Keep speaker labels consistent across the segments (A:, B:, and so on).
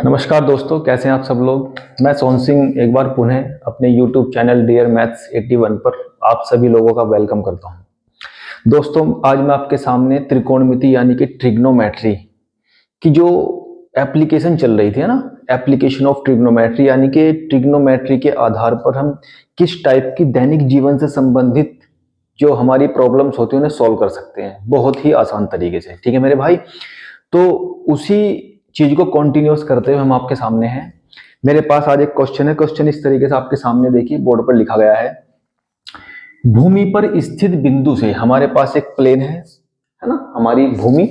A: नमस्कार दोस्तों, कैसे हैं आप सब लोग। मैं सोहन सिंह एक बार पुनः अपने YouTube चैनल डियर मैथ्स 81 पर आप सभी लोगों का वेलकम करता हूं। दोस्तों, आज मैं आपके सामने त्रिकोणमिति यानी कि ट्रिग्नोमेट्री की जो एप्लीकेशन चल रही थी ना, एप्लीकेशन ऑफ ट्रिग्नोमेट्री, यानी कि ट्रिग्नोमेट्री के आधार पर हम किस टाइप की दैनिक जीवन से संबंधित जो हमारी प्रॉब्लम्स होती है उन्हें सॉल्व कर सकते हैं बहुत ही आसान तरीके से। ठीक है मेरे भाई, तो उसी चीज को कंटिन्यूअस करते हुए हम आपके सामने हैं। मेरे पास आज एक क्वेश्चन है। क्वेश्चन इस तरीके से आपके सामने देखिए, बोर्ड पर लिखा गया है। भूमि पर स्थित बिंदु से हमारे पास एक प्लेन है ना, हमारी भूमि।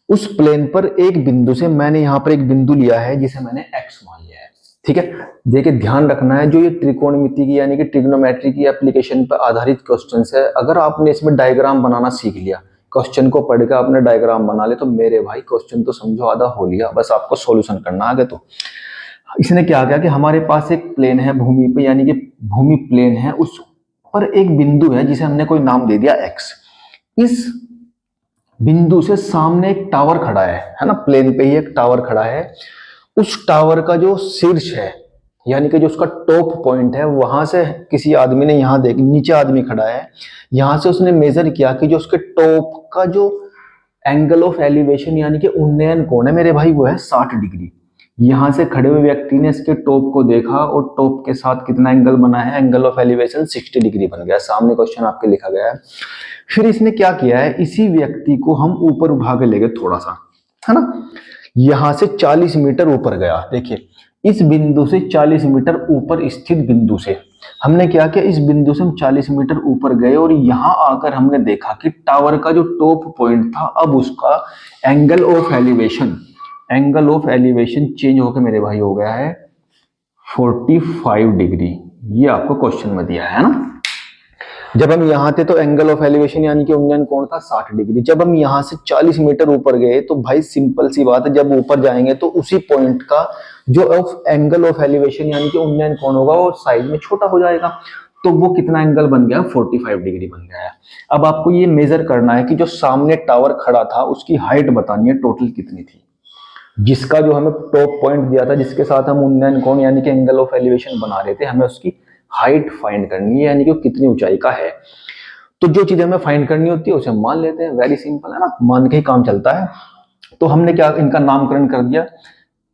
A: उस प्लेन पर एक बिंदु से मैंने यहां पर एक बिंदु लिया है जिसे मैंने एक्स मान लिया है। ठीक है, देखिए ध्यान रखना है, जो ये त्रिकोणमिति की यानी कि ट्रिग्नोमेट्री की एप्लीकेशन पर आधारित क्वेश्चन है, अगर आपने इसमें डायग्राम बनाना सीख लिया, क्वेश्चन को पढ़कर आपने डायग्राम बना ले, तो मेरे भाई क्वेश्चन तो समझो आधा हो लिया, बस आपको सॉल्यूशन करना आगे। तो इसने क्या किया कि हमारे पास एक प्लेन है भूमि पे, यानी कि भूमि प्लेन है, उस पर एक बिंदु है जिसे हमने कोई नाम दे दिया एक्स। इस बिंदु से सामने एक टावर खड़ा है ना, प्लेन पे ही एक टावर खड़ा है। उस टावर का जो शीर्ष है यानी कि जो उसका टॉप पॉइंट है, वहां से किसी आदमी ने, यहां देख नीचे आदमी खड़ा है, यहां से उसने मेजर किया कि जो उसके टॉप का जो एंगल ऑफ एलिवेशन यानी कि उन्नयन कोण है मेरे भाई, वो है 60 डिग्री। यहां से खड़े हुए व्यक्ति ने इसके टॉप को देखा और टॉप के साथ कितना एंगल बना है, एंगल ऑफ एलिवेशन 60 डिग्री बन गया। सामने क्वेश्चन आपके लिखा गया है। फिर इसने क्या किया है, इसी व्यक्ति को हम ऊपर उठा के ले गए थोड़ा सा, है ना, यहां से 40 मीटर ऊपर गया। देखिए इस बिंदु से 40 मीटर ऊपर स्थित बिंदु से हमने क्या किया, इस बिंदु से हम 40 मीटर ऊपर गए और यहां आकर हमने देखा कि टावर का जो टॉप पॉइंट था, अब उसका एंगल ऑफ एलिवेशन चेंज होकर मेरे भाई हो गया है 45 डिग्री। ये आपको क्वेश्चन में दिया है ना। जब हम यहां थे तो एंगल ऑफ एलिवेशन यानी कि उन्नयन कोण था 60 डिग्री। जब हम यहां से 40 मीटर ऊपर गए तो भाई सिंपल सी बात है, जब ऊपर जाएंगे तो उसी पॉइंट का जो एंगल ऑफ एलिवेशन यानी कि उन्नयन कोण होगा वो साइज में छोटा हो जाएगा। तो वो कितना एंगल बन गया, 45 डिग्री बन गया है। अब आपको ये मेजर करना है कि जो सामने टावर खड़ा था उसकी हाइट बतानी है टोटल कितनी थी, जिसका जो हमें टॉप पॉइंट दिया था, जिसके साथ हम उन्नयन कोण यानी कि एंगल ऑफ एलिवेशन बना रहे थे, हमें उसकी हाइट फाइंड करनी है, यानी कि कितनी ऊंचाई का है। तो जो चीज हमें फाइंड करनी होती है उसे मान लेते हैं, वेरी सिंपल है ना, मान के ही काम चलता है। तो हमने क्या इनका नामकरण कर दिया,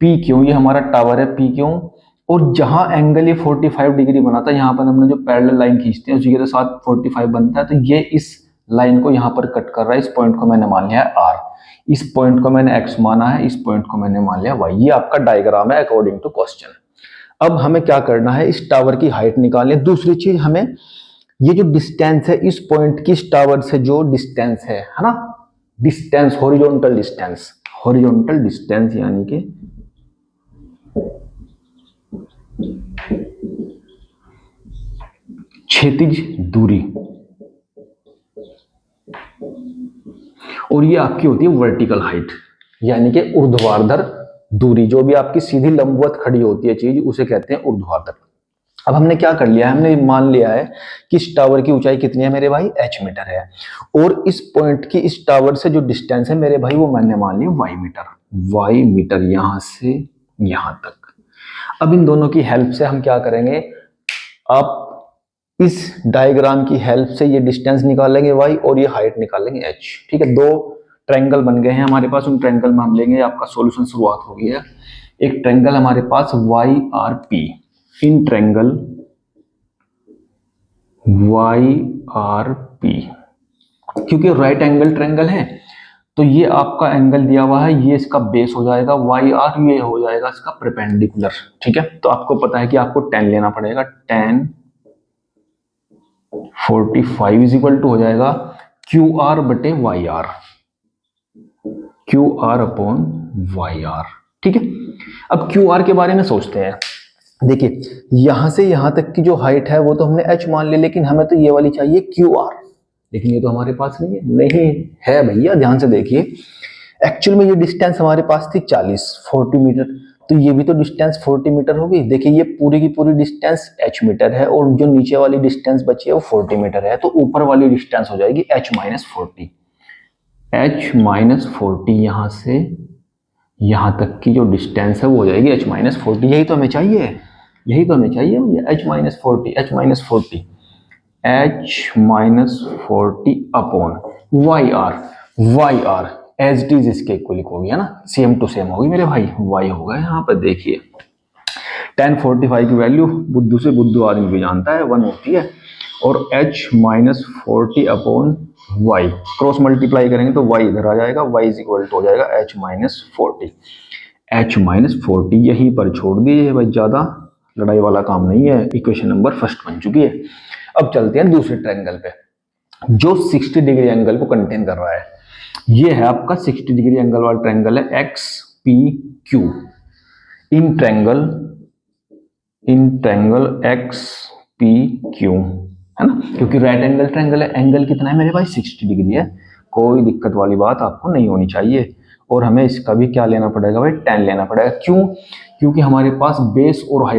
A: पी क्यों, ये हमारा टावर है पी क्यों, और जहां एंगल ये 45 डिग्री बना था, यहाँ पर हमने जो पैरेलल लाइन खींचते हैं उसी के साथ 45 बनता है, तो ये इस लाइन को यहाँ पर कट कर रहा है। इस पॉइंट को मैंने मान लिया है आर, इस पॉइंट को मैंने एक्स माना है, इस पॉइंट को मैंने मान लिया वाई। ये आपका डायग्राम है अकॉर्डिंग टू क्वेश्चन। अब हमें क्या करना है, इस टावर की हाइट निकालनी है। दूसरी चीज, हमें ये जो डिस्टेंस है इस पॉइंट की इस टावर से जो डिस्टेंस है ना, डिस्टेंस हॉरिजॉन्टल डिस्टेंस यानी कि क्षैतिज दूरी, और ये आपकी होती है वर्टिकल हाइट यानी कि ऊर्ध्वाधर दूरी। जो भी आपकी सीधी लंबवत खड़ी होती है चीज उसे कहते हैं ऊर्ध्वाधर। अब हमने क्या कर लिया है, हमने मान लिया है कि इस टावर की ऊंचाई कितनी है मेरे भाई, h मीटर है, और इस पॉइंट की इस टावर से जो डिस्टेंस है मेरे भाई वो मैंने मान लिया y मीटर यहां से यहां तक। अब इन दोनों की हेल्प से हम क्या करेंगे, आप इस डायग्राम की हेल्प से ये डिस्टेंस निकालेंगे y और ये हाइट निकालेंगे h। ठीक है, दो ट्रायंगल बन गए हैं हमारे पास, उन ट्रायंगल में हम लेंगे, आपका सॉल्यूशन शुरुआत हो गई है। एक ट्रायंगल हमारे पास YRP, इन ट्रायंगल YRP, क्योंकि राइट एंगल ट्रायंगल है तो ये आपका एंगल दिया हुआ है, ये इसका बेस हो जाएगा YR, ये हो जाएगा इसका परपेंडिकुलर। ठीक है, तो आपको पता है कि आपको tan लेना पड़ेगा, tan 45 इज इक्वल टू हो जाएगा QR बटे YR, QR अपॉन YR। ठीक है, अब QR के बारे में सोचते हैं। देखिए यहां से यहां तक की जो हाइट है वो तो हमने h मान ली, लेकिन हमें तो ये वाली चाहिए QR, लेकिन ये तो हमारे पास नहीं है भैया। ध्यान से देखिए, एक्चुअल में ये डिस्टेंस हमारे पास थी 40 मीटर, तो ये भी तो डिस्टेंस 40 मीटर होगी। देखिए ये पूरी की पूरी डिस्टेंस h मीटर है और जो नीचे वाली डिस्टेंस बची है वो 40 मीटर है, तो ऊपर वाली डिस्टेंस हो जाएगी h माइनस 40। यहां से यहाँ तक की जो डिस्टेंस है वो हो जाएगी h-40। यही तो हमें चाहिए, यही तो हमें चाहिए भैया, h-40 upon Y R as it is इसके इक्वल होगी, है ना, सेम टू सेम होगी मेरे भाई। वाई होगा यहाँ पर देखिए, tan45 की वैल्यू बुद्धू से बुद्धू आदमी भी जानता है 1 होती है, और h-40 upon Y cross multiply करेंगे तो y इधर आ जाएगा, y इज इक्वल टू हो जाएगा h-40 यहीं पर छोड़ दीजिए भाई, ज्यादा लड़ाई वाला काम नहीं है। इक्वेशन नंबर फर्स्ट बन चुकी है। अब चलते हैं दूसरे ट्रायंगल पे जो 60 डिग्री एंगल को कंटेन कर रहा है। ये है आपका 60 डिग्री एंगल वाला ट्रायंगल है XPQ। इन ट्रायंगल XPQ है ना, क्योंकि राइट एंगल ट्रायंगल है। एंगल कितना है मेरे भाई 60 डिग्री है, कोई दिक्कत वाली बात आपको नहीं होनी चाहिए। और हमें इसका भी क्या लेना पड़ेगा भाई, tan लेना पड़ेगा। क्यों? क्योंकि हमारे पास बेस और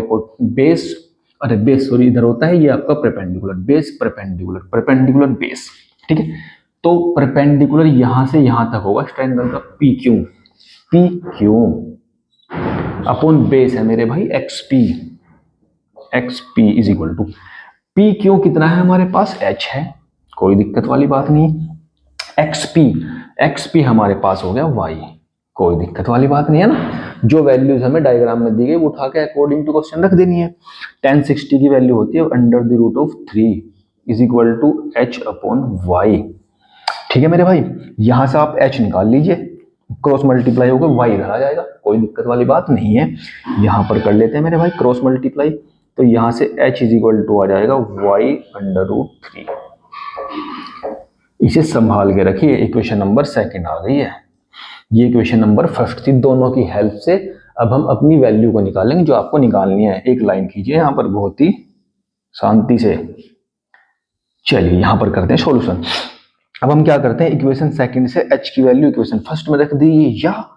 A: बेस इधर होता है, ये आपका परपेंडिकुलर बेस, परपेंडिकुलर बेस, ठीक है। तो परपेंडिकुलर यहां से यहां तक होगा इस ट्रायंगल का PQ अपॉन बेस है मेरे भाई XP is equal to PQ कितना है हमारे पास, H है, कोई दिक्कत वाली बात नहीं। XP हमारे पास हो गया Y, कोई दिक्कत वाली बात नहीं है ना। जो वैल्यूज हमें डायग्राम में दी गई वो उठा के अकॉर्डिंग टू क्वेश्चन रख देनी है। tan 60 की वैल्यू होती है √3 is equal to H upon Y, ठीक है मेरे भाई। यहां से आप H निकाल लीजिए, क्रॉस मल्टीप्लाई होगा Y इधर आ जाएगा, कोई दिक्कत वाली बात नहीं है। यहां पर कर लेते हैं मेरे भाई क्रॉस मल्टीप्लाई, तो यहां से H इज इक्वल टू आ जाएगा Y√3। इसे संभाल के रखिए, इक्वेशन नंबर सेकंड आ गई है। ये इक्वेशन नंबर फर्स्ट थी। दोनों की हेल्प से अब हम अपनी वैल्यू को निकालेंगे जो आपको निकालनी है। एक लाइन कीजिए यहाँ पर बहुत ही शांति से। चलिए यहाँ पर करते हैं सॉल्यूशन। अब हम क्या करते हैं, इक्वेशन सेकंड से H की वैल्यू इक्वेशन फर्स्ट में रख दी, या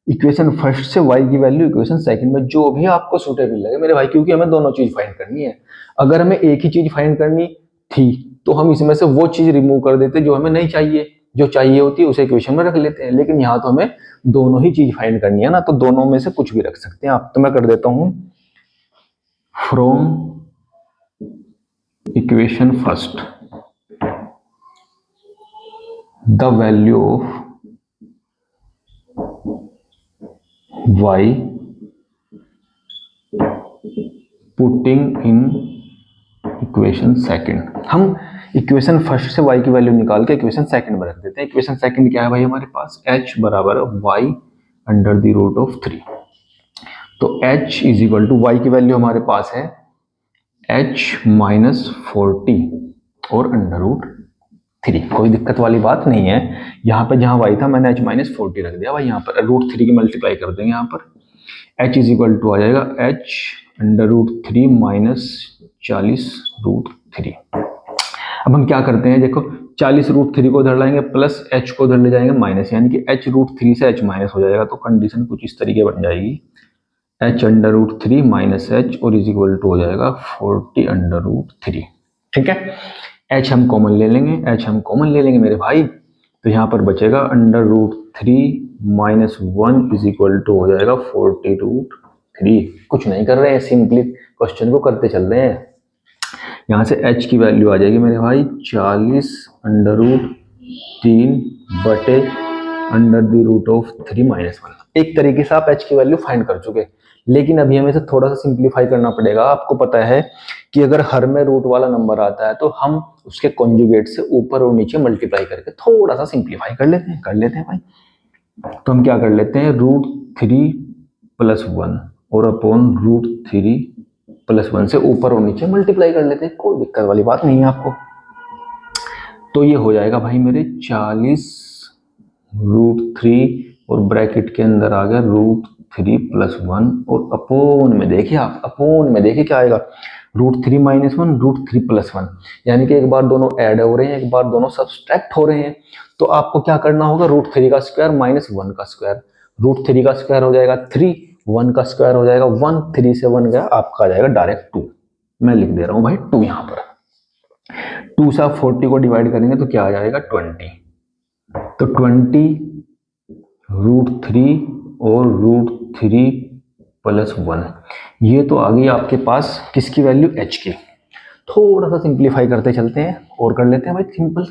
A: इक्वेशन फर्स्ट से Y की वैल्यू इक्वेशन सेकंड में, जो भी आपको सुटेबल लगे मेरे भाई, क्योंकि हमें दोनों चीज फाइंड करनी है। अगर हमें एक ही चीज फाइंड करनी थी तो हम इसमें से वो चीज रिमूव कर देते जो हमें नहीं चाहिए, जो चाहिए होती है उसे इक्वेशन में रख लेते हैं। लेकिन यहाँ तो हमें दोनों ही चीज फाइंड करनी है ना, तो दोनों में से कुछ भी रख सकते हैं आप। तो मैं कर देता हूं from equation first the value of y putting in equation second. हम इक्वेशन फर्स्ट से y की वैल्यू निकाल के इक्वेशन सेकंड में रख देते हैं। इक्वेशन सेकंड क्या है भाई हमारे पास, h बराबर y√3। तो h is equal to y की वैल्यू हमारे पास है h-40 और √3, कोई दिक्कत वाली बात नहीं है। यहाँ पे जहाँ y था मैंने h-40 रख दिया भाई, यहाँ पर √3 की मल्टीप्लाई कर देंगे। यहाँ पर h इज इक्वल टू आ जाएगा h√3 माइनस 40√3। अब हम क्या करते हैं, देखो 40√3 को उधर लाएंगे प्लस h को उधर ले जाएंगे माइनस, यानी कि h√3 से h माइनस हो जाएगा। तो कंडीशन कुछ इस तरीके बन जाएगी h√3 माइनस h और इज इक्वल टू हो जाएगा 40√3, ठीक है। h हम कॉमन ले लेंगे, मेरे भाई। तो यहाँ पर बचेगा √3 माइनस 1 इज इक्वल टू हो जाएगा 40√3। कुछ नहीं कर रहे हैं, सिंपली क्वेश्चन को करते चल रहे हैं। यहाँ से h की वैल्यू आ जाएगी मेरे भाई 40√3 बटे √3 माइनस 1। एक तरीके से आप h की वैल्यू फाइंड कर चुके, लेकिन अभी हमें इसे थोड़ा सा सिंप्लीफाई करना पड़ेगा। आपको पता है कि अगर हर में रूट वाला नंबर आता है तो हम उसके कॉन्जुगेट से ऊपर और नीचे मल्टीप्लाई करके थोड़ा सा सिंप्लीफाई कर लेते हैं भाई। तो हम क्या कर लेते हैं, √3 + 1 और अपॉन √3 + 1 से ऊपर और नीचे मल्टीप्लाई कर लेते हैं, कोई दिक्कत वाली बात नहीं है आपको। तो ये हो जाएगा भाई मेरे 40√3 और ब्रैकेट के अंदर आ गया √3 + 1 और अपोन में देखिए आप, क्या आएगा √3 - 1 √3 + 1, यानी कि एक बार दोनों ऐड हो रहे हैं, एक बार दोनों सब्सट्रैक्ट हो रहे हैं। तो आपको क्या करना होगा, √3 का स्क्वायर माइनस 1 का स्क्वायर, √3 का स्क्वायर हो जाएगा 3, 1 का स्क्वायर हो जाएगा 1, 3 से 1 गया, आपका आ जाएगा डायरेक्ट 2। मैं लिख दे रहा हूं भाई 2 यहाँ पर। 2 से आप 40 को डिवाइड करेंगे तो क्या आ जाएगा 20। तो 20 √3 और √3 + 1। ये तो आ गई आपके पास किसकी वैल्यू, h की। थोड़ा सा सिंप्लीफाई करते चलते हैं और कर लेते हैं भाई सिंपल।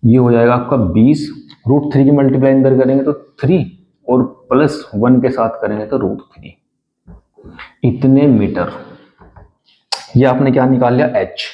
A: ये हो जाएगा आपका 20, √3 की मल्टीप्लाई अंदर करेंगे तो 3 और +1 के साथ करेंगे तो √3, इतने मीटर। ये आपने क्या निकाल लिया, h।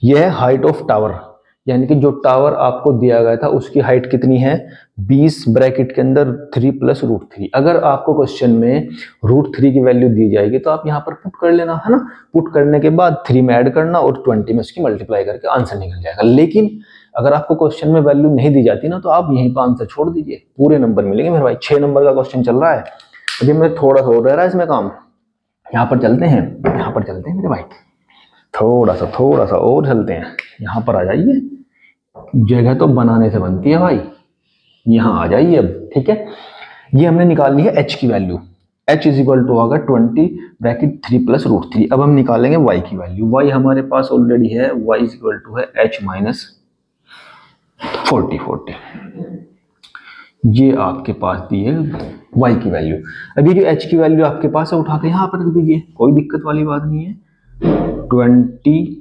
A: ये है हाइट ऑफ टावर, यानी कि जो टावर आपको दिया गया था उसकी हाइट कितनी है, 20 ब्रैकेट के अंदर 3 + √3। अगर आपको क्वेश्चन में √3 की वैल्यू दी जाएगी तो आप यहाँ पर पुट कर लेना, है ना। पुट करने के बाद 3 में ऐड करना और 20 में उसकी मल्टीप्लाई करके आंसर निकल जाएगा। लेकिन अगर आपको क्वेश्चन में वैल्यू नहीं दी जाती ना तो आप यहीं पर आंसर छोड़ दीजिए, पूरे नंबर मिलेंगे मेरे भाई। 6 नंबर का क्वेश्चन चल रहा है, अभी मैं थोड़ा सा हो रहा है इसमें काम। यहाँ पर चलते हैं, यहाँ पर चलते हैं मेरे भाई, थोड़ा सा और चलते हैं। यहाँ पर आ जाइए, जगह तो बनाने से बनती है भाई, यहाँ आ जाइए अब, ठीक है। ये हमने निकाल ली है h की वैल्यू, h = होगा 20 ब्रैकेट 3 + √3। अब हम निकालेंगे y की वैल्यू। y हमारे पास ऑलरेडी है, y = है h - 40। ये आपके पास दी है y की वैल्यू। अभी जो h की वैल्यू आपके पास है उठा के यहाँ पर रख दीजिए, कोई दिक्कत वाली बात नहीं है। 23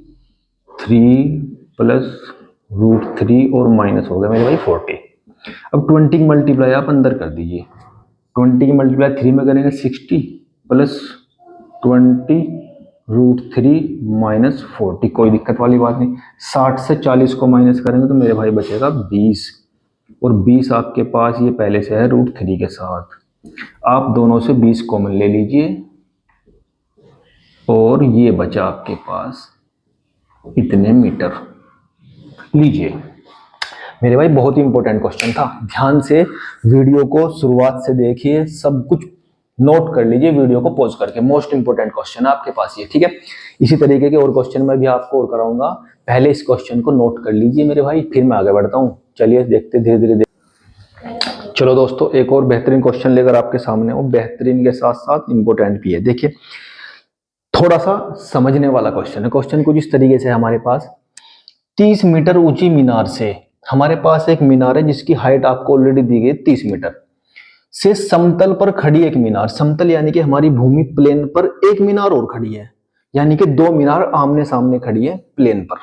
A: + √3 और माइनस हो गया मेरे भाई 40। अब 20 की मल्टीप्लाई आप अंदर कर दीजिए, 20 की मल्टीप्लाई 3 में करेंगे 60 + 20 √3 - 40, कोई दिक्कत वाली बात नहीं। 60 से 40 को माइनस करेंगे तो मेरे भाई बचेगा 20, और 20 आपके पास ये पहले से है √3 के साथ। आप दोनों से 20 कॉमन ले लीजिए और ये बचा आपके पास इतने मीटर। लीजिए मेरे भाई, बहुत ही इंपॉर्टेंट क्वेश्चन था, ध्यान से वीडियो को शुरुआत से देखिए, सब कुछ नोट कर लीजिए वीडियो को पॉज करके। मोस्ट इंपॉर्टेंट क्वेश्चन है आपके पास ये, ठीक है। इसी तरीके के और क्वेश्चन मैं भी आपको और कराऊंगा, पहले इस क्वेश्चन को नोट कर लीजिए मेरे भाई, फिर मैं आगे बढ़ता हूँ। चलिए देखते धीरे धीरे। चलो दोस्तों, एक और बेहतरीन क्वेश्चन लेकर आपके सामने हूँ, बेहतरीन के साथ साथ इंपॉर्टेंट भी है। देखिए थोड़ा सा समझने वाला क्वेश्चन है। क्वेश्चन कुछ इस तरीके से, हमारे पास 30 मीटर ऊंची मीनार से, हमारे पास एक मीनार है जिसकी हाइट आपको ऑलरेडी दी गई 30 मीटर से, समतल पर खड़ी एक मीनार, समतल यानी कि हमारी भूमि प्लेन पर एक मीनार और खड़ी है, यानी कि 2 मीनार आमने सामने खड़ी है प्लेन पर।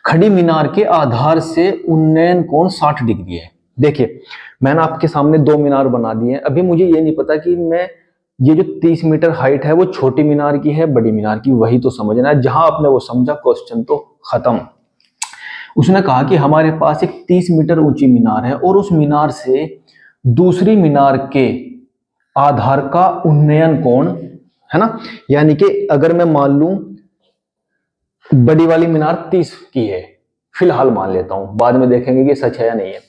A: खड़ी मीनार के आधार से उन्नयन कोण 60 डिग्री है। देखिए मैंने आपके सामने 2 मीनार बना दिए हैं। अभी मुझे ये नहीं पता कि मैं ये जो 30 मीटर हाइट है वो छोटी मीनार की है बड़ी मीनार की, वही तो समझना है। जहां आपने वो समझा क्वेश्चन तो खत्म। उसने कहा कि हमारे पास एक 30 मीटर ऊंची मीनार है और उस मीनार से दूसरी मीनार के आधार का उन्नयन कोण, है ना, यानी कि अगर मैं मान लूं बड़ी वाली मीनार 30 की है, फिलहाल मान लेता हूं, बाद में देखेंगे कि सच है या नहीं है।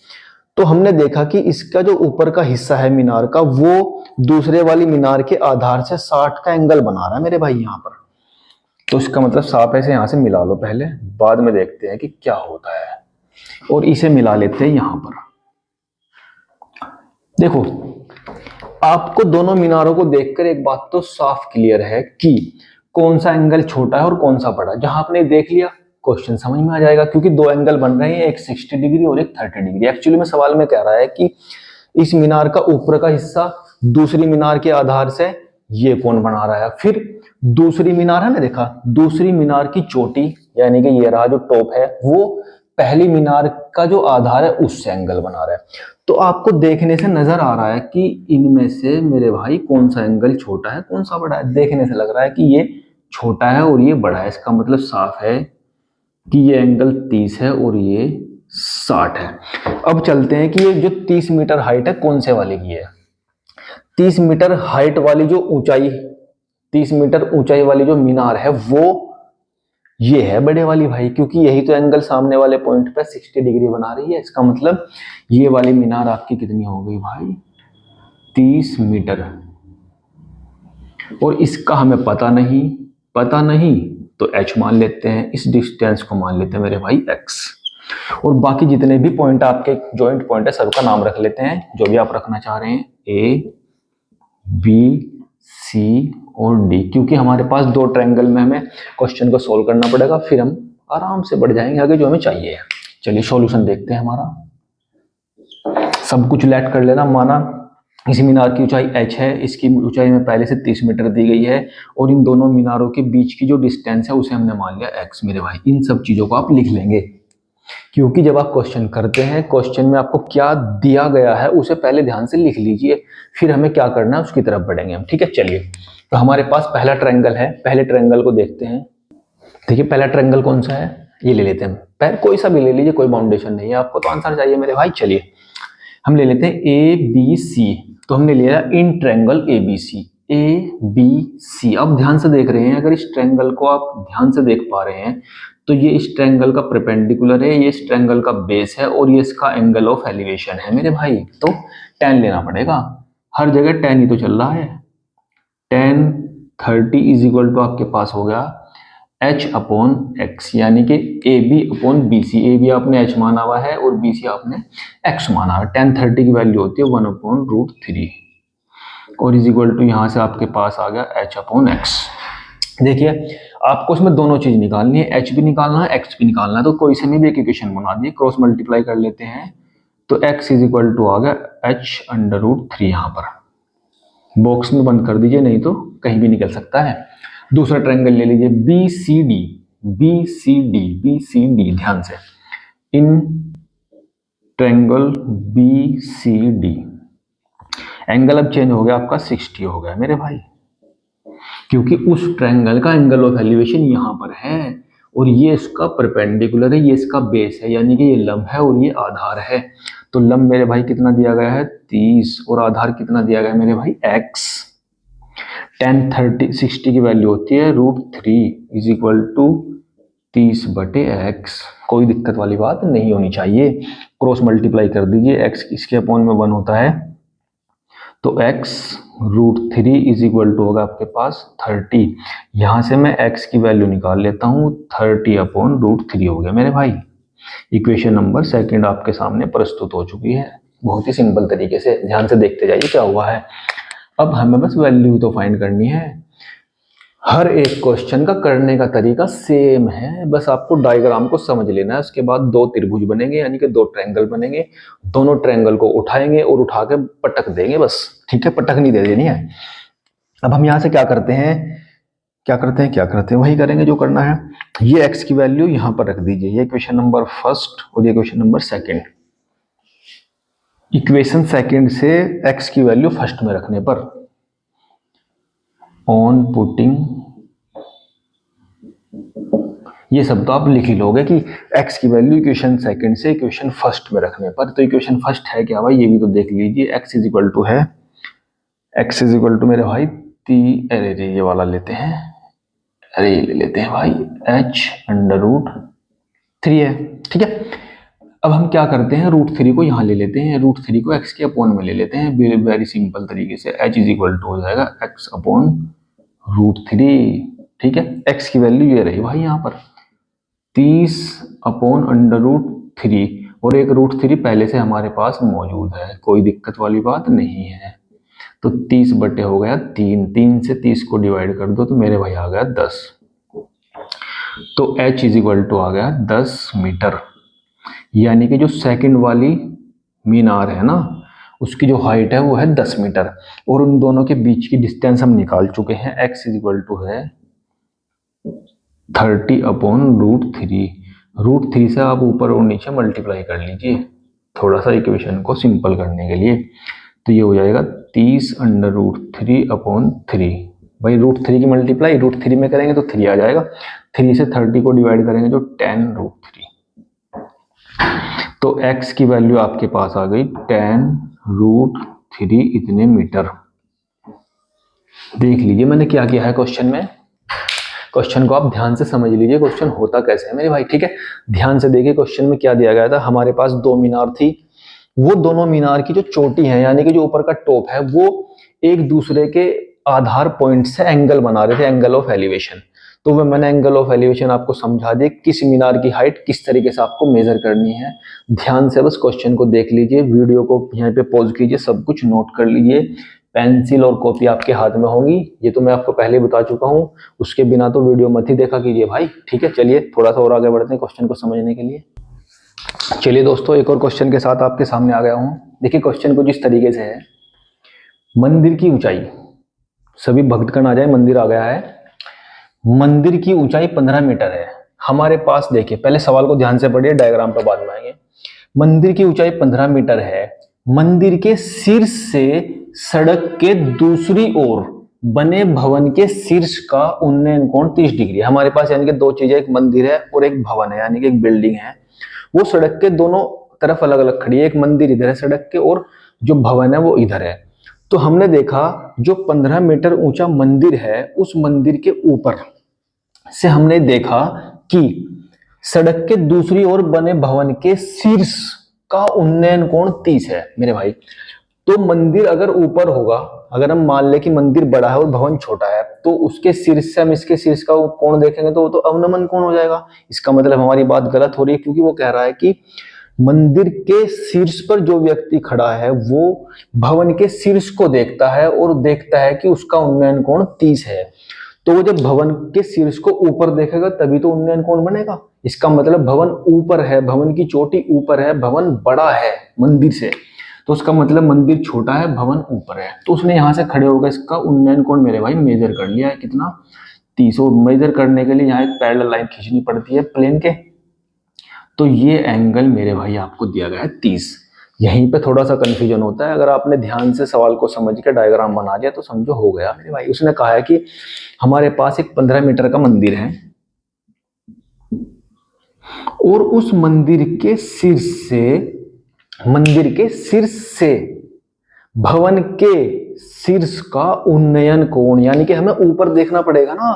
A: तो हमने देखा कि इसका जो ऊपर का हिस्सा है मीनार का, वो दूसरे वाली मीनार के आधार से 60 का एंगल बना रहा है मेरे भाई यहाँ पर। तो इसका मतलब साफ ऐसे यहां से मिला लो पहले, बाद में देखते हैं कि क्या होता है। और इसे मिला लेते हैं यहां पर। देखो आपको दोनों मीनारों को देखकर एक बात तो साफ क्लियर है कि कौन सा एंगल छोटा है और कौन सा बड़ा। जहां आपने देख लिया क्वेश्चन समझ में आ जाएगा, क्योंकि 2 एंगल बन रहे हैं, एक 60 डिग्री और एक 30 डिग्री। एक्चुअली में सवाल में कह रहा है कि इस मीनार का ऊपर का हिस्सा दूसरी मीनार के आधार से ये कोण बना रहा है, फिर दूसरी मीनार है ना, देखा दूसरी मीनार की चोटी यानी कि ये रहा जो टॉप है, वो पहली मीनार का जो आधार है उससे एंगल बना रहा है। तो आपको देखने से नजर आ रहा है कि इनमें से मेरे भाई कौन सा एंगल छोटा है कौन सा बड़ा है। देखने से लग रहा है कि ये छोटा है और ये बड़ा है, इसका मतलब साफ है कि ये एंगल 30 है और ये 60 है। अब चलते हैं कि ये जो 30 मीटर हाइट है कौन से वाले की है। 30 मीटर हाइट वाली जो ऊंचाई, 30 मीटर ऊंचाई वाली जो मीनार है वो ये है बड़े वाली भाई, क्योंकि यही तो एंगल सामने वाले पॉइंट पे 60 डिग्री बना रही है। इसका मतलब ये वाली मीनार आपकी कितनी हो गई भाई, 30 मीटर। और इसका हमें पता नहीं तो h मान लेते हैं, इस डिस्टेंस को मान लेते हैं मेरे भाई x, और बाकी जितने भी पॉइंट आपके जॉइंट पॉइंट है सबका नाम रख लेते हैं, जो भी आप रखना चाह रहे हैं, a, b, c और d, क्योंकि हमारे पास 2 ट्रायंगल में हमें क्वेश्चन को सोल्व करना पड़ेगा, फिर हम आराम से बढ़ जाएंगे आगे जो हमें चाहिए। चलिए सॉल्यूशन देखते हैं हमारा। सब कुछ लेट कर लेना, माना इस मीनार की ऊंचाई h है, इसकी ऊंचाई में पहले से 30 मीटर दी गई है, और इन दोनों मीनारों के बीच की जो डिस्टेंस है उसे हमने मान लिया x। मेरे भाई इन सब चीजों को आप लिख लेंगे, क्योंकि जब आप क्वेश्चन करते हैं, क्वेश्चन में आपको क्या दिया गया है उसे पहले ध्यान से लिख लीजिए, फिर हमें क्या करना है उसकी तरफ बढ़ेंगे हम। ठीक है, चलिए। तो हमारे पास पहला ट्रायंगल है, पहले ट्रायंगल को देखते हैं। देखिए पहला ट्रायंगल कौन सा है, ये ले लेते हैं। पहले कोई सा भी ले लीजिए, कोई बाउंडेशन नहीं है, आपको तो आंसर चाहिए मेरे भाई। चलिए हम ले लेते हैं ए बी सी। तो हमने लिया in triangle A B C, A B C. अब ध्यान से देख रहे हैं, अगर इस ट्रायंगल को आप ध्यान से देख पा रहे हैं तो ये इस ट्रायंगल का परपेंडिकुलर है, ये इस ट्रायंगल का बेस है, और ये इसका एंगल ऑफ एलिवेशन है मेरे भाई। तो tan लेना पड़ेगा, हर जगह tan ही तो चल रहा है। tan 30 इज इक्वल टू आपके पास हो गया h अपॉन x, यानी कि A B upon B C. A B आपने h माना हुआ है और बी सी आपने x माना है। tan 30 की वैल्यू होती है 1/√3, और इज इक्वल टू यहाँ से आपके पास आ गया h अपॉन x। देखिए आपको इसमें दोनों चीज निकालनी है, h भी निकालना है, x भी निकालना है। तो कोई से भी एक इक्वेशन बना दिए, क्रॉस मल्टीप्लाई कर लेते हैं। तो x इज इक्वल टू आ गया h√3। यहाँ पर बॉक्स में बंद कर दीजिए, नहीं तो कहीं भी निकल सकता है। दूसरा ट्रायंगल ले लीजिए B C D, B C D, B C D. ध्यान से in triangle B C D, angle अब चेंज हो गया आपका 60 हो गया मेरे भाई, क्योंकि उस ट्रायंगल का एंगल ऑफ एलिवेशन यहाँ पर है, और ये इसका परपेंडिकुलर है, ये इसका बेस है, यानी कि ये लंब है और ये आधार है। तो लंब मेरे भाई कितना दिया गया है 30, और आधार कितना दिया गया है मेरे भाई x। tan 60 की वैल्यू होती है √3 इज इक्वल टू 30/x। कोई दिक्कत वाली बात नहीं होनी चाहिए। क्रॉस मल्टीप्लाई कर दीजिए, x इसके अपॉन में 1 होता है, तो x √3 इज इक्वल टू होगा आपके पास 30। यहां से मैं x की वैल्यू निकाल लेता हूं, 30/√3 हो गया मेरे भाई। इक्वेशन नंबर सेकंड आपके सामने प्रस्तुत हो चुकी है, बहुत ही सिंपल तरीके से। ध्यान से देखते जाइए क्या हुआ है। अब हमें बस वैल्यू तो फाइंड करनी है। हर एक क्वेश्चन का करने का तरीका सेम है, बस आपको डायग्राम को समझ लेना है। उसके बाद दो त्रिभुज बनेंगे, यानी कि दो ट्रायंगल बनेंगे। दोनों ट्रायंगल को उठाएंगे और उठा के पटक देंगे बस। ठीक है, पटक नहीं दे देनी है। अब हम यहाँ से क्या करते हैं, वही करेंगे जो करना है। ये x की वैल्यू यहाँ पर रख दीजिए, ये क्वेश्चन नंबर फर्स्ट और ये question number second. Equation second से x की वैल्यू फर्स्ट में रखने पर, ऑन पुटिंग, ये सब तो आप लिख ही लोगे कि x की वैल्यू इक्वेशन सेकंड से इक्वेशन फर्स्ट में रखने पर। तो इक्वेशन फर्स्ट है क्या भाई, ये भी तो देख लीजिए। x इज इक्वल टू मेरे भाई अरे ये वाला लेते हैं, अरे ये ले लेते हैं भाई h√3 है। ठीक है, अब हम क्या करते हैं, √3 को यहाँ ले लेते हैं, √3 को x के अपॉन में ले लेते हैं। वेरी सिंपल तरीके से h इज इक्वल टू हो जाएगा x अपॉन √3। ठीक है, x की वैल्यू ये रही भाई यहाँ पर 30/√3, और एक √3 पहले से हमारे पास मौजूद है, कोई दिक्कत वाली बात नहीं है। तो 30 बटे हो गया 3 से 30 को डिवाइड कर दो तो मेरे भाई आ गया 10। तो h इज इक्वल टू आ गया 10 मीटर, यानी कि जो सेकंड वाली मीनार है ना, उसकी जो हाइट है वो है 10 मीटर, और उन दोनों के बीच की डिस्टेंस हम निकाल चुके हैं। x इज इक्वल टू है 30/√3। √3 से आप ऊपर और नीचे मल्टीप्लाई कर लीजिए, थोड़ा सा इक्वेशन को सिंपल करने के लिए। तो ये हो जाएगा 30/√3/3। भाई √3 की मल्टीप्लाई √3 में करेंगे तो 3 आ जाएगा, 3 से 30 को डिवाइड करेंगे तो 10√3। तो x की वैल्यू आपके पास आ गई 10√3 इतने मीटर। देख लीजिए मैंने क्या किया है क्वेश्चन में। क्वेश्चन को आप ध्यान से समझ लीजिए, क्वेश्चन होता कैसे है मेरे भाई। ठीक है, ध्यान से देखिए क्वेश्चन में क्या दिया गया था। हमारे पास दो मीनार थी, वो दोनों मीनार की जो चोटी है, यानी कि जो ऊपर का टॉप है, वो एक दूसरे के आधार पॉइंट से एंगल बना रहे थे, एंगल ऑफ एलिवेशन। तो वह मैंने एंगल ऑफ एलिवेशन आपको समझा दिया, किस मीनार की हाइट किस तरीके से आपको मेजर करनी है। ध्यान से बस क्वेश्चन को देख लीजिए, वीडियो को यहाँ पे पॉज कीजिए, सब कुछ नोट कर लीजिए। पेंसिल और कॉपी आपके हाथ में होंगी, ये तो मैं आपको पहले बता चुका हूँ। उसके बिना तो वीडियो मत ही देखा कीजिए भाई। ठीक है, चलिए थोड़ा सा और आगे बढ़ते हैं क्वेश्चन को समझने के लिए। चलिए दोस्तों, एक और क्वेश्चन के साथ आपके सामने आ गया हूँ। देखिए क्वेश्चन कुछ इस तरीके से है, मंदिर की ऊंचाई, सभी भक्तगण आ जाए, मंदिर आ गया है। मंदिर की ऊंचाई 15 मीटर है। हमारे पास देखिए, पहले सवाल को ध्यान से पढ़िए, डायग्राम पर बाद में आएंगे। मंदिर की ऊंचाई 15 मीटर है। मंदिर के शीर्ष से सड़क के दूसरी ओर बने भवन के शीर्ष का उन्नयन कोण 30 डिग्री है। हमारे पास यानी कि दो चीजें, एक मंदिर है और एक भवन है, यानी कि एक बिल्डिंग है। वो सड़क के दोनों तरफ अलग अलग खड़ी है। एक मंदिर इधर है सड़क के, और जो भवन है वो इधर है। तो हमने देखा जो 15 मीटर ऊंचा मंदिर है, उस मंदिर के ऊपर से हमने देखा कि सड़क के दूसरी ओर बने भवन के शीर्ष का उन्नयन कोण 30 है मेरे भाई। तो मंदिर अगर ऊपर होगा, अगर हम मान ले कि मंदिर बड़ा है और भवन छोटा है, तो उसके शीर्ष से हम इसके शीर्ष का कोण देखेंगे तो वो तो अवनमन कोण हो जाएगा। इसका मतलब हमारी बात गलत हो रही है, क्योंकि वो कह रहा है कि मंदिर के शीर्ष पर जो व्यक्ति खड़ा है वो भवन के शीर्ष को देखता है और देखता है कि उसका उन्नयन कोण 30 है। तो वो जब भवन के शीर्ष को ऊपर देखेगा तभी तो उन्नयन कोण बनेगा। इसका मतलब भवन ऊपर है, भवन की चोटी ऊपर है, भवन बड़ा है मंदिर से, तो उसका मतलब मंदिर छोटा है, भवन ऊपर है। तो उसने यहां से खड़े होकर इसका उन्नयन कोण मेरे भाई मेजर कर लिया है, कितना 30। और मेजर करने के लिए यहाँ एक पैरेलल लाइन खींचनी पड़ती है प्लेन के। तो ये एंगल मेरे भाई आपको दिया गया है 30। यहीं पे थोड़ा सा कंफ्यूजन होता है। अगर आपने ध्यान से सवाल को समझ के डायग्राम बना दिया तो समझो हो गया मेरे भाई। उसने कहा है कि हमारे पास एक 15 मीटर का मंदिर है और उस मंदिर के शीर्ष से भवन के शीर्ष का उन्नयन कोण, यानी कि हमें ऊपर देखना पड़ेगा ना।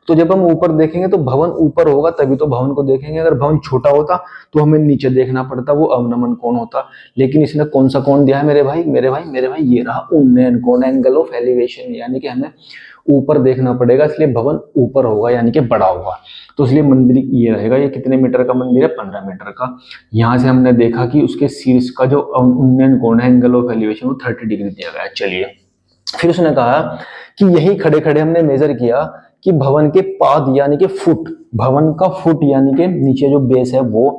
A: तो जब हम ऊपर देखेंगे तो भवन ऊपर होगा तभी तो भवन को देखेंगे। अगर भवन छोटा होता तो हमें नीचे देखना पड़ता, वो अवनमन कोण होता। लेकिन इसने कौन सा कोण दिया है मेरे भाई? ये रहा उन्नयन कोण, एंगल ऑफ एलिवेशन, यानी कि हमें ऊपर देखना पड़ेगा, इसलिए भवन ऊपर होगा यानी कि बड़ा होगा। तो इसलिए मंदिर ये रहेगा। ये कितने मीटर का मंदिर है? 15 मीटर का। यहां से हमने देखा कि उसके शीर्ष का जो उन्नयन कोण है, एंगल ऑफ एलिवेशन, वो 30 डिग्री दिया गया है। चलिए, फिर उसने कहा कि यही खड़े खड़े हमने मेजर किया कि भवन के पाद यानी कि फुट, भवन का फुट यानी कि नीचे जो बेस है वो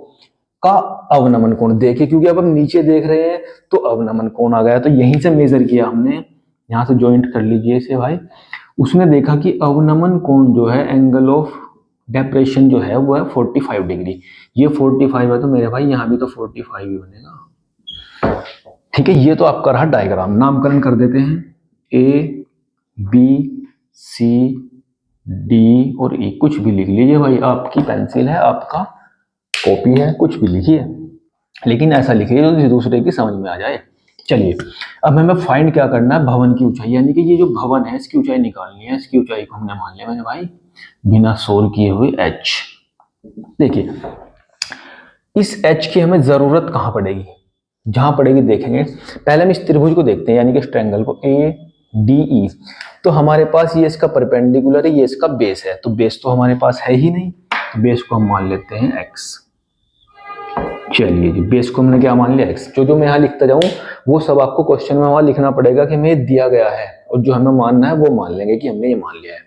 A: का अवनमन कोण देखिए, क्योंकि अब हम नीचे देख रहे हैं तो अवनमन कोण आ गया। तो यहीं से मेजर किया हमने, यहां से ज्वाइंट कर लीजिए इसे भाई। उसने देखा कि अवनमन कोण जो है, एंगल ऑफ डेप्रेशन जो है वो है 45 डिग्री। ये 45 है तो मेरे भाई यहाँ भी तो 45 ही बनेगा। ठीक है, ये तो आपका रहा डायग्राम। नामकरण कर देते हैं, ए बी सी डी और ई, कुछ भी लिख लीजिए भाई। आपकी पेंसिल है, आपका कॉपी है, कुछ भी लिखिए, लेकिन ऐसा लिखिए जो दूसरे की समझ में आ जाए। चलिए, अब हमें फाइंड क्या करना है? भवन की ऊंचाई, यानी कि ये जो भवन है इसकी ऊंचाई निकालनी है। इसकी ऊंचाई को हमने मान लिया मैंने भाई बिना सोल्व किए हुए h। देखिए, इस h की हमें जरूरत कहां पड़ेगी? जहां पड़ेगी देखेंगे। पहले हम इस त्रिभुज को देखते हैं, यानी कि इस ट्रायंगल को ए डी ई। तो हमारे पास ये इसका परपेंडिकुलर है, ये इसका बेस है। तो बेस तो हमारे पास है ही नहीं, तो बेस को हम मान लेते हैं x। चलिए जी, बेस को हमने क्या मान लिया? x। जो मैं यहाँ लिखता जाऊं वो सब आपको क्वेश्चन में वहां लिखना पड़ेगा कि हमें दिया गया है, और जो हमें मानना है वो मान लेंगे कि हमने ये मान लिया है।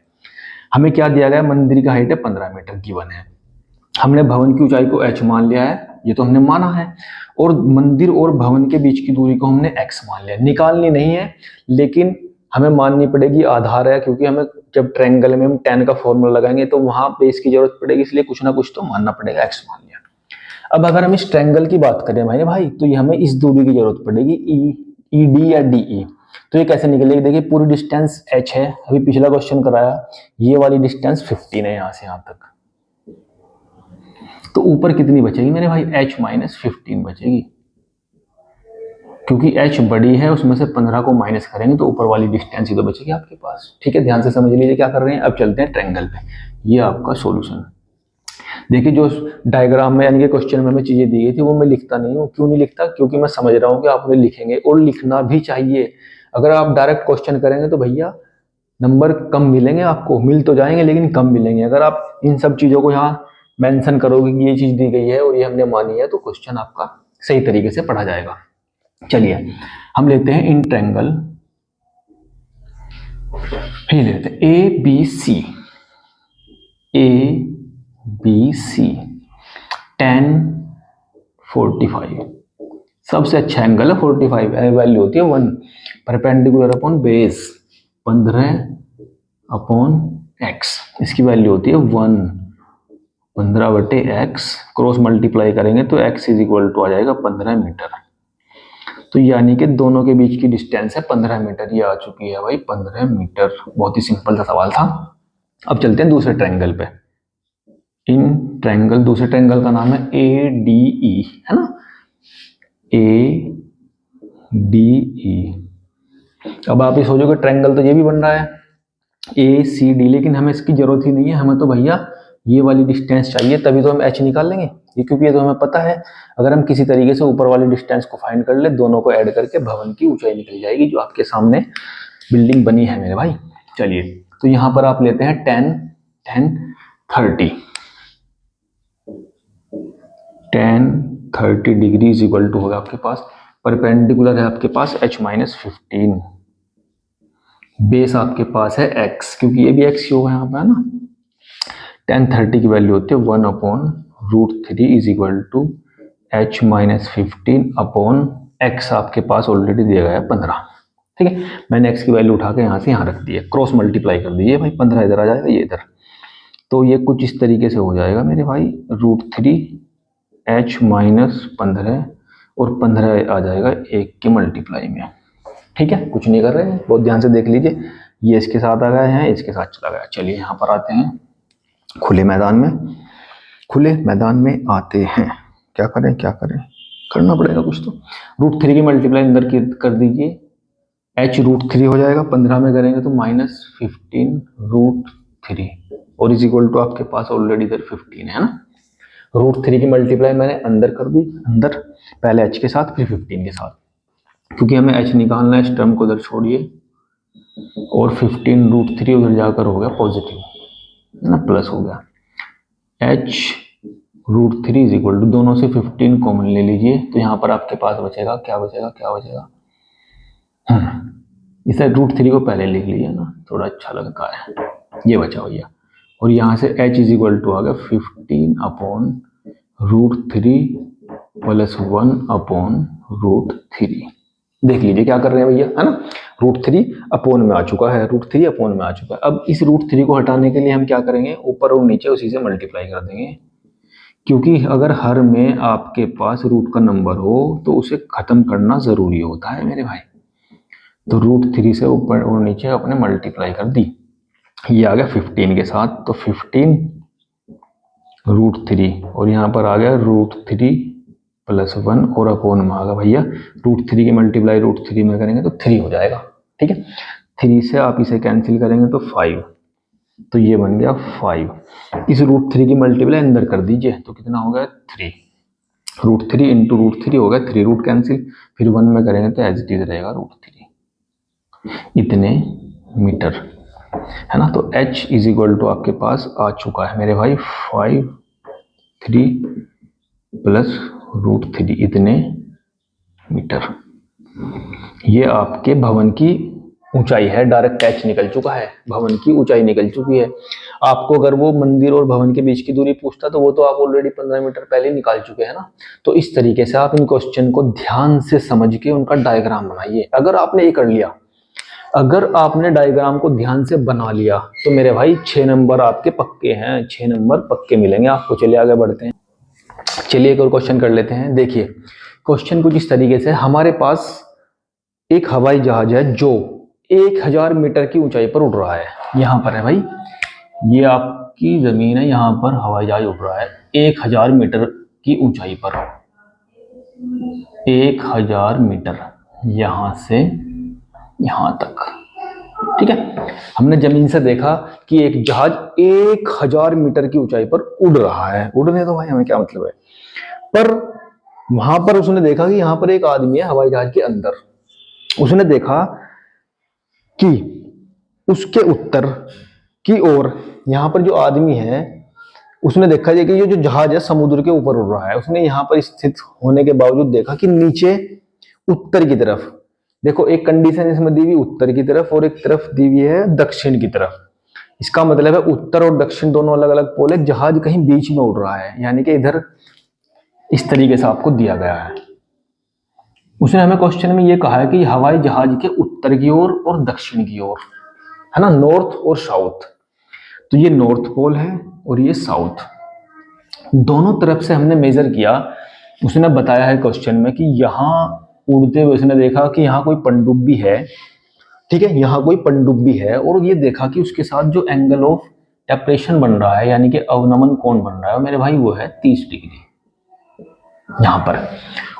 A: हमें क्या दिया गया? मंदिर की हाइट है 15 मीटर गिवन है। हमने भवन की ऊंचाई को h मान लिया है, ये तो हमने माना है। और मंदिर और भवन के बीच की दूरी को हमने x मान लिया। निकालनी नहीं है, लेकिन हमें माननी पड़ेगी, आधार है, क्योंकि हमें जब ट्रायंगल में हम tan का फॉर्मूला लगाएंगे तो वहां पे इसकी जरूरत पड़ेगी, इसलिए कुछ ना कुछ तो मानना पड़ेगा। x मान लिया। अब अगर हम इस ट्रायंगल की बात करें भाई, तो ये हमें इस दूरी की जरूरत पड़ेगी, ई डी या डी ई। तो ये कैसे निकलेगी? देखिए, पूरी डिस्टेंस h है, अभी पिछला क्वेश्चन कराया, ये वाली डिस्टेंस 15 है यहाँ से यहाँ तक। तो ऊपर कितनी बचेगी मेरे भाई? h माइनस 15 बचेगी, क्योंकि h बड़ी है, उसमें से 15 को माइनस करेंगे तो ऊपर वाली डिस्टेंस ही तो बचेगी आपके पास। ठीक है, ध्यान से समझ लीजिए क्या कर रहे हैं। अब चलते हैं ट्रायंगल पे। ये आपका सॉल्यूशन। देखिए, जो डायग्राम में यानी कि क्वेश्चन में हमें चीजें दी गई थी वो मैं लिखता नहीं हूँ। क्यों नहीं लिखता? क्योंकि मैं समझ रहा हूँ कि आप उन्हें लिखेंगे, और लिखना भी चाहिए। अगर आप डायरेक्ट क्वेश्चन करेंगे तो भैया नंबर कम मिलेंगे आपको, मिल तो जाएंगे लेकिन कम मिलेंगे। अगर आप इन सब चीजों को यहाँ मेंशन करोगे कि ये चीज दी गई है और ये हमने मानी है, तो क्वेश्चन आपका सही तरीके से पढ़ा जाएगा। चलिए, हम लेते हैं इन ट्रायंगल, फिर लेते हैं A B C. A B C tan 45, सबसे अच्छा एंगल है 45, वैल्यू होती है 1। परपेंडिकुलर अपॉन बेस 15/x, इसकी वैल्यू होती है 1, 15/x क्रॉस मल्टीप्लाई करेंगे तो x इज इक्वल टू आ जाएगा 15 मीटर। तो यानी कि दोनों के बीच की डिस्टेंस है 15 मीटर, ये आ चुकी है भाई 15 मीटर। बहुत ही सिंपल सा सवाल था। अब चलते हैं दूसरे ट्रायंगल पे। इन ट्रायंगल, दूसरे ट्रायंगल का नाम है ADE, है ना, ADE। अब आप ये सोचोगे ट्रायंगल तो ये भी बन रहा है ACD, लेकिन हमें इसकी जरूरत ही नहीं है, हमें तो भैया ये वाली डिस्टेंस चाहिए, तभी तो हम h निकाल लेंगे ये, क्योंकि ये तो हमें पता है अगर हम किसी तरीके से ऊपर वाली डिस्टेंस को फाइंड कर ले, दोनों को ऐड करके भवन की ऊंचाई निकल जाएगी, जो आपके सामने बिल्डिंग बनी है मेरे भाई। चलिए, तो यहां पर आप लेते हैं 10 30 डिग्री इज इक्वल टू होगा आपके पास, परपेंडिकुलर है आपके पास h-15, बेस आपके पास है x, क्योंकि ये भी x ही होगा यहाँ पे, है ना। 10 30 की वैल्यू होती है 1/√3 is equal to h-15 upon x, आपके पास ऑलरेडी दिया गया है 15, ठीक है। मैंने x की वैल्यू उठा के यहाँ से यहाँ रख दी है, क्रॉस मल्टीप्लाई कर दीजिए भाई, 15 इधर आ जाएगा, ये इधर, तो ये कुछ इस तरीके से हो जाएगा मेरे भाई, √3 h-15 और 15 आ जाएगा 1 के मल्टीप्लाई में, ठीक है। कुछ नहीं कर रहे हैं, बहुत ध्यान से देख लीजिए, ये इसके साथ आ गए हैं, इसके साथ चला गया। चलिए यहाँ पर आते हैं खुले मैदान में। खुले मैदान में आते हैं, क्या करें करना पड़ेगा कुछ तो। √3 की मल्टीप्लाई अंदर की कर दीजिए, h √3 हो जाएगा, 15 में करेंगे तो -15√3 और इज इक्वल टू आपके पास ऑलरेडी इधर 15 है ना। √3 की मल्टीप्लाई मैंने अंदर कर दी, अंदर पहले h के साथ फिर 15 के साथ, क्योंकि हमें h निकालना है, इस टर्म को उधर छोड़िए, और 15√3 उधर जाकर हो गया पॉजिटिव, है ना, प्लस हो गया। h √3 इज इक्वल टू, दोनों से 15 कॉमन ले लीजिए, तो यहाँ पर आपके पास बचेगा, क्या बचेगा, इसे √3 को पहले लिख लीजिए ना, थोड़ा अच्छा लगता है, ये बचा भैया, और यहाँ से h इज इक्वल टू आ गया 15/√3 प्लस 1/√3। देख लीजिए क्या कर रहे हैं भैया, है ना, √3 अपोन में आ चुका है, √3 अपोन में आ चुका है। अब इस √3 को हटाने के लिए हम क्या करेंगे, ऊपर और नीचे उसी से मल्टीप्लाई कर देंगे, क्योंकि अगर हर में आपके पास रूट का नंबर हो तो उसे खत्म करना जरूरी होता है मेरे भाई। तो √3 से ऊपर और नीचे अपने मल्टीप्लाई कर दी, ये आ गया 15 के साथ, तो 15√3 और यहाँ पर आ गया √3 प्लस 1 और अपोन में आ गया भैया, √3 की मल्टीप्लाई √3 में करेंगे तो 3 हो जाएगा, ठीक है। 3 से आप इसे कैंसिल करेंगे तो 5, तो ये बन गया 5। इस √3 की मल्टीप्लाई अंदर कर दीजिए, तो कितना हो गया 3, √3 इंटू √3 हो गया 3, रूट कैंसिल, फिर 1 में करेंगे तो एज इट इज रहेगा √3, इतने मीटर, है ना। तो h इज इक्वल टू आपके पास आ चुका है मेरे भाई 5/3 प्लस √3, इतने मीटर। ये आपके भवन की ऊंचाई है, डायरेक्ट h निकल चुका है, भवन की ऊंचाई निकल चुकी है। आपको अगर वो मंदिर और भवन के बीच की दूरी पूछता तो वो तो आप ऑलरेडी 15 मीटर पहले निकाल चुके हैं ना। तो इस तरीके से आप इन क्वेश्चन को ध्यान से समझ के उनका डायग्राम बनाइए। अगर आपने ये कर लिया, अगर आपने डायग्राम को ध्यान से बना लिया तो मेरे भाई 6 नंबर आपके पक्के हैं, 6 नंबर पक्के मिलेंगे आपको। चलिए आगे बढ़ते हैं, चलिए एक और क्वेश्चन कर लेते हैं। देखिए क्वेश्चन कुछ इस तरीके से, हमारे पास एक हवाई जहाज है जो 1000 मीटर की ऊंचाई पर उड़ रहा है। यहाँ पर है भाई, ये आपकी जमीन है, यहाँ पर हवाई जहाज उड़ रहा है 1000 मीटर की ऊंचाई पर, 1000 मीटर यहाँ से यहाँ तक, ठीक है। हमने जमीन से देखा कि एक जहाज 1000 मीटर की ऊंचाई पर उड़ रहा है, उड़ने तो भाई हमें क्या मतलब है, पर वहां पर उसने देखा कि यहाँ पर एक आदमी है हवाई जहाज के अंदर। उसने देखा कि उसके उत्तर की ओर यहाँ पर जो आदमी है, उसने देखा कि ये जो जहाज है समुद्र के ऊपर उड़ रहा है। उसने यहाँ पर स्थित होने के बावजूद देखा कि नीचे उत्तर की तरफ, देखो एक कंडीशन इसमें दी हुई उत्तर की तरफ और एक तरफ दी हुई है दक्षिण की तरफ। इसका मतलब है उत्तर और दक्षिण दोनों अलग अलग पोल है, जहाज कहीं बीच में उड़ रहा है, यानी कि इधर इस तरीके से आपको दिया गया है। उसने हमें क्वेश्चन में ये कहा है कि हवाई जहाज के उत्तर की ओर और दक्षिण की ओर, है ना, नॉर्थ और साउथ, तो ये नॉर्थ पोल है और ये साउथ, दोनों तरफ से हमने मेजर किया। उसने बताया है क्वेश्चन में कि यहाँ उड़ते हुए उसने देखा कि यहाँ कोई पनडुब्बी है, ठीक है, यहाँ कोई पनडुब्बी है, और ये देखा कि उसके साथ जो एंगल ऑफ डेप्रेशन बन रहा है यानी कि अवनमन कोण बन रहा है मेरे भाई वो है 30 डिग्री यहाँ पर।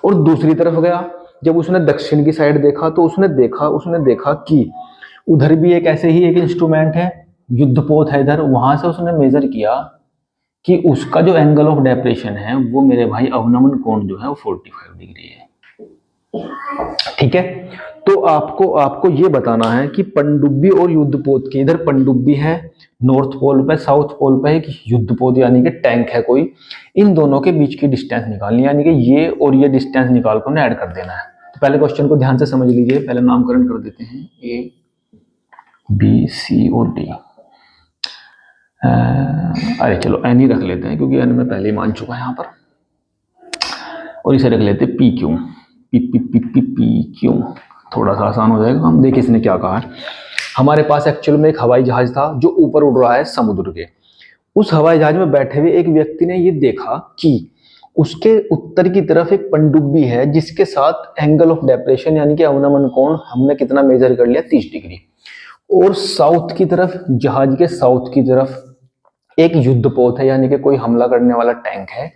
A: और दूसरी तरफ गया, जब उसने दक्षिण की साइड देखा तो उसने देखा कि उधर भी एक ऐसे ही एक इंस्ट्रूमेंट है, युद्धपोत है इधर, वहां से उसने मेजर किया कि उसका जो एंगल ऑफ डेप्रेशन है वो मेरे भाई अवनमन कोण जो है वो 45 डिग्री है। ठीक है, तो आपको ये बताना है कि पनडुब्बी और युद्धपोत की, इधर पनडुब्बी है नॉर्थ पोल पे, साउथ पोल पे एक युद्धपोत यानी कि टैंक है कोई, इन दोनों के बीच की डिस्टेंस निकालनी है, यानी कि ये और ये डिस्टेंस निकाल कर ऐड कर देना है। तो पहले क्वेश्चन को ध्यान से समझ लीजिए, पहले नामकरण कर देते हैं ए बी सी और डी। अरे चलो एन ही रख लेते हैं क्योंकि एन में पहले ही मान चुका है यहाँ पर, और इसे रख लेते हैं P Q, P P P P P Q, थोड़ा सा आसान हो जाएगा। हम देखिए इसने क्या कहा है, हमारे पास एक्चुअल में एक हवाई जहाज था जो ऊपर उड़ रहा है समुद्र के। उस हवाई जहाज में बैठे हुए एक व्यक्ति ने ये देखा कि उसके उत्तर की तरफ एक पनडुब्बी है जिसके साथ एंगल ऑफ डेप्रेशन यानी कि अवनमन कोण हमने कितना मेजर कर लिया 30 डिग्री, और साउथ की तरफ, जहाज के साउथ की तरफ एक युद्धपोत है यानी कि कोई हमला करने वाला टैंक है,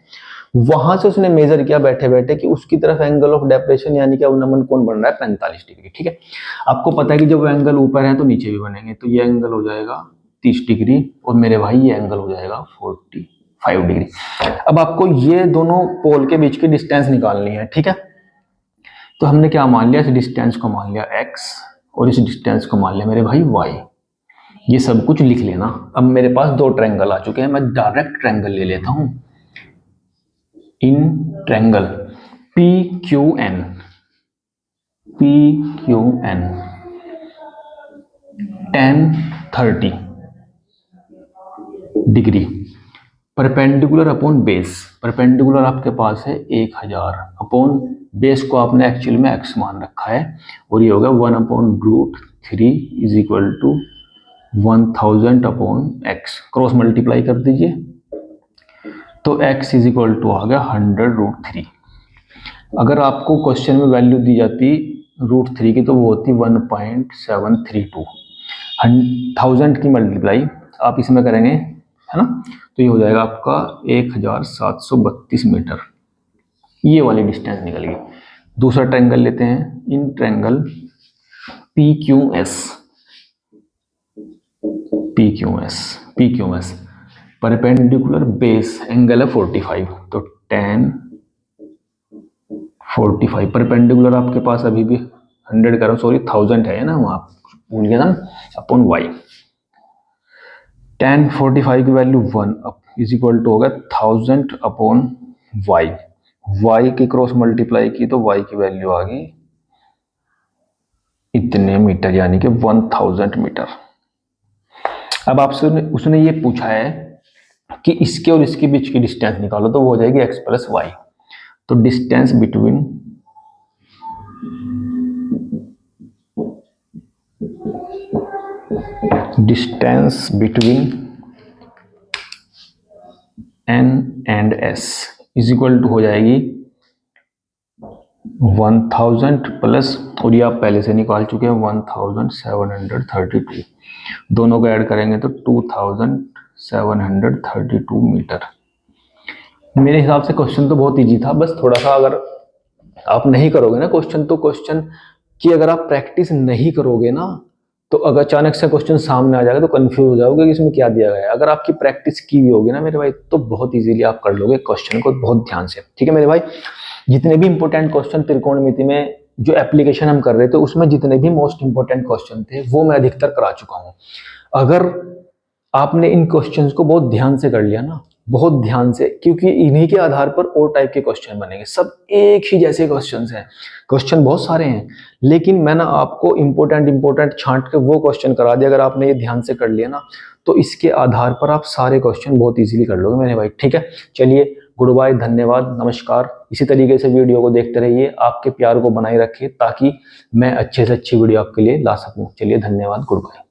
A: वहां से उसने मेजर किया बैठे बैठे कि उसकी तरफ एंगल ऑफ डेप्रेशन यानी कि अवनमन कोण बन रहा है 45 डिग्री। ठीक है, आपको पता है कि जब एंगल ऊपर है तो नीचे भी बनेंगे, तो ये एंगल हो जाएगा 30 डिग्री और मेरे भाई ये एंगल हो जाएगा 45 डिग्री। अब आपको ये दोनों पोल के बीच की डिस्टेंस निकालनी है। ठीक है, तो हमने क्या मान लिया, इस डिस्टेंस को मान लिया x और इस डिस्टेंस को मान लिया मेरे भाई y, ये सब कुछ लिख लेना। अब मेरे पास दो ट्रायंगल आ चुके हैं, मैं डायरेक्ट ट्रायंगल ले लेता हूं, in triangle PQN, PQN tan 30 degree perpendicular upon base, perpendicular आपके पास है 1000 अपॉन बेस को आपने एक्चुअल में x मान रखा है, और ये होगा 1/√3 is equal to 1000 upon x, cross multiply कर दीजिए तो x इज इक्वल टू आ गया 100√3। अगर आपको क्वेश्चन में वैल्यू दी जाती √3 की तो वो होती 1.732, 1000 की मल्टीप्लाई आप इसमें करेंगे, है ना, तो ये हो जाएगा आपका 1732 मीटर, ये वाली डिस्टेंस निकल गई। दूसरा ट्रायंगल लेते हैं, in triangle PQS, PQS perpendicular base angle है 45, तो tan 45 परपेंडिकुलर आपके पास अभी भी 100 करो, सॉरी 1000 है ना, वहां भूल गया ना, अपॉन y, tan 45 की वैल्यू 1 इज इक्वल टू होगा 1000 अपॉन y की क्रॉस मल्टीप्लाई की तो y की वैल्यू आ गई इतने मीटर यानी कि 1000 मीटर। अब आपसे उसने ये पूछा है कि इसके और इसके बीच की डिस्टेंस निकालो, तो वो हो जाएगी x प्लस वाई, तो distance between n and s is equal to हो जाएगी 1000 प्लस, और ये आप पहले से निकाल चुके हैं 1732, दोनों को ऐड करेंगे तो 2732 मीटर। मेरे हिसाब से क्वेश्चन तो बहुत इजी था, बस थोड़ा सा अगर आप नहीं करोगे ना क्वेश्चन, तो क्वेश्चन की अगर आप प्रैक्टिस नहीं करोगे ना तो अगर अचानक से क्वेश्चन सामने आ जाएगा तो कंफ्यूज हो जाओगे कि इसमें क्या दिया गया है। अगर आपकी प्रैक्टिस की हुई होगी ना मेरे भाई तो बहुत इजीली आप कर लोगे क्वेश्चन को बहुत ध्यान से। ठीक है मेरे भाई, जितने भी इंपॉर्टेंट क्वेश्चन त्रिकोणमिति में जो एप्लीकेशन हम कर रहे थे उसमें जितने भी मोस्ट इंपॉर्टेंट क्वेश्चन थे वो मैं अधिकतर करा चुका हूँ। अगर आपने इन क्वेश्चंस को बहुत ध्यान से कर लिया ना, बहुत ध्यान से, क्योंकि इन्हीं के आधार पर और टाइप के क्वेश्चन बनेंगे, सब एक ही जैसे क्वेश्चंस हैं, क्वेश्चन बहुत सारे हैं लेकिन मैंने आपको इंपॉर्टेंट छांट के वो क्वेश्चन करा दिया। अगर आपने ये ध्यान से कर लिया ना तो इसके आधार पर आप सारे क्वेश्चन बहुत इजीली कर लोगे मेरे भाई। ठीक है, चलिए गुड बाय, धन्यवाद, नमस्कार। इसी तरीके से वीडियो को देखते रहिए, आपके प्यार को बनाए रखिए ताकि मैं अच्छे से अच्छी वीडियो आपके लिए ला सकूं। चलिए, धन्यवाद, गुड बाय।